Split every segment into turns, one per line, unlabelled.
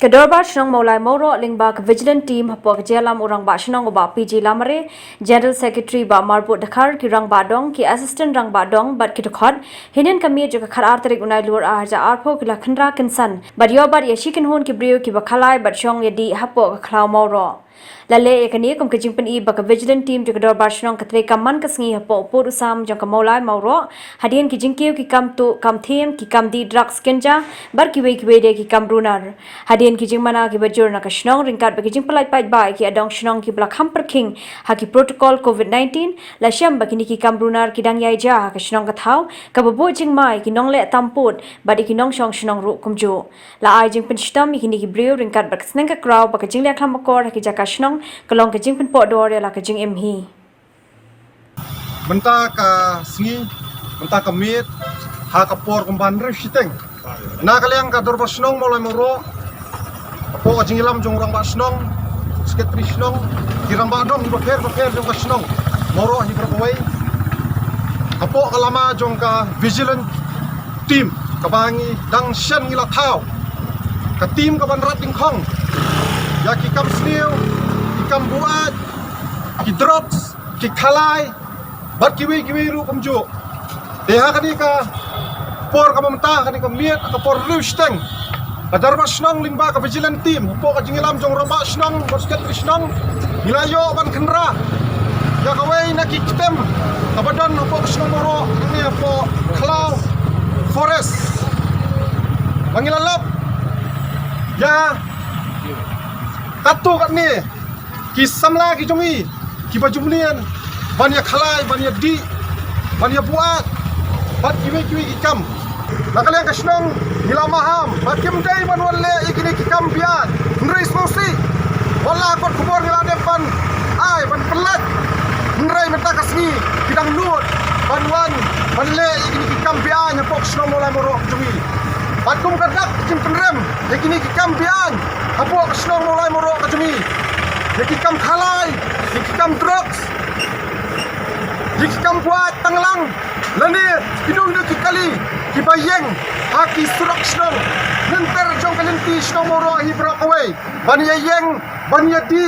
Dorbar Shnong Mawroh lingbak vigilant team hapo kejalam orang ba Shnong ba PG Lamare General Secretary ba Marbut Dakar ki rang badong ki assistant rang badong bat ki dekhot hinen kami juga kharar tarik unai lur arja arpo ki lakhandra kinsan bat yo bat yashikin hon ki brio ki bakhalai bat shong yadi hapo khlau Mawroh Lale ekani kum kejing pen I baka vigilant team juga Dorbar Shnong katre kaman kasngi hapo pur usam jong kamolai Mawroh hadian ki jingkiu ki kam tu kam them ki kam di drugs kenja bar ki we de ki kam runar hadian ki jing mana ki bajur na ka Shnong ringkat bagi jing pelai pai bai ki adong Shnong ki blak hamper king ha ki protocol COVID-19 la syam bagi ni ki kam runar ki dang yai ja ka Shnong ka Thaw ka bobo jing mai ki nong le tamput badi ki nong shong Shnong ru kumju la ai jing pen stam ki ni ki brio ringkat bak sneng ka kraw baka jing le kham makor ki jaka Shnong kalong ke jing pen po dor ya la ke jing emhi
Benta ka Sniew benta ka mit ha ka por kumban re shiteng na kaliang ka Dorbar Shnong Mawroh po ka jingilam jong rang ba Shnong sekretari Shnong kirang ba dong ba fer jong ka Shnong Mawroh hi berkawai apo kalama jong ka vigilant team ka bangi dang shen ngila Thaw ka team ka ban rating khong ya ki Kam Sniew Kam buat, ki drugs, ki khalai, bat kiwi ru kumju. Deha kani ka por ka mamta kani ka miet ka por rusteng. Ka Dorbar Shnong lingba ka vigilant team, po ka jingilam jong ramba Shnong, bosket Shnong, milayo ban khenra. Ya ka wei na ki kitem, ka badan po ka Shnong Mawroh, ni po khlau forest. Mangilalap. Ya tatu kat ni ki samla ki jongi ki bajumnian bania khalai bania di bania buat bat kiwi ki kam nakaliang ka Shnong nila maham bat kim dai ban walle ikini ki kam bian nrai smosi wala kot kubor nila depan ai ban pelat nrai meta kasni kidang nut ban wan walle ikini ki kam bian pok Shnong Mawroh jongi bat kum kadak jim penrem ikini ki kam bian apok Shnong Mawroh ka jongi Yaki kam khalai, yaki kam drugs, yaki kam buat tanglang, lani pinung ki kali, ki bayeng, haki surak Shnong, nenter jong kalenti Shnong Mawroh hi berakawai, bani yeng, bani di,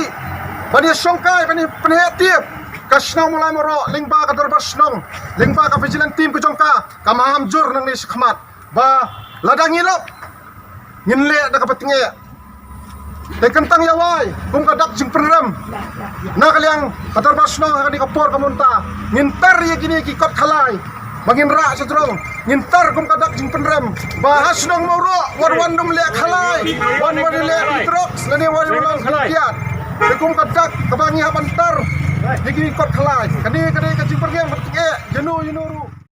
bani songkai, bani penhetiap, ka Shnong Mawroh, lingba ka Dorbar Shnong, lingba ka vigilant team ke jongka, ka Maham jur nang ni sekhmat, ba ladang ilop, nginle da ka Tyngeh. Te kentang yawai, kum kadak jing perem. Na kaliang Dorbar Shnong kani kapor kamunta. Ngintar ye gini ki kot khalai. Bangin ra setrong. Ngintar kum kadak jing perem. Bahas Shnong Mawroh wan dum le khalai. Wan le drugs lani wan kiat. Te kum kadak kabangi habantar. Ye gini kot khalai. Kani ka jing perem Tyngeh jenu ru.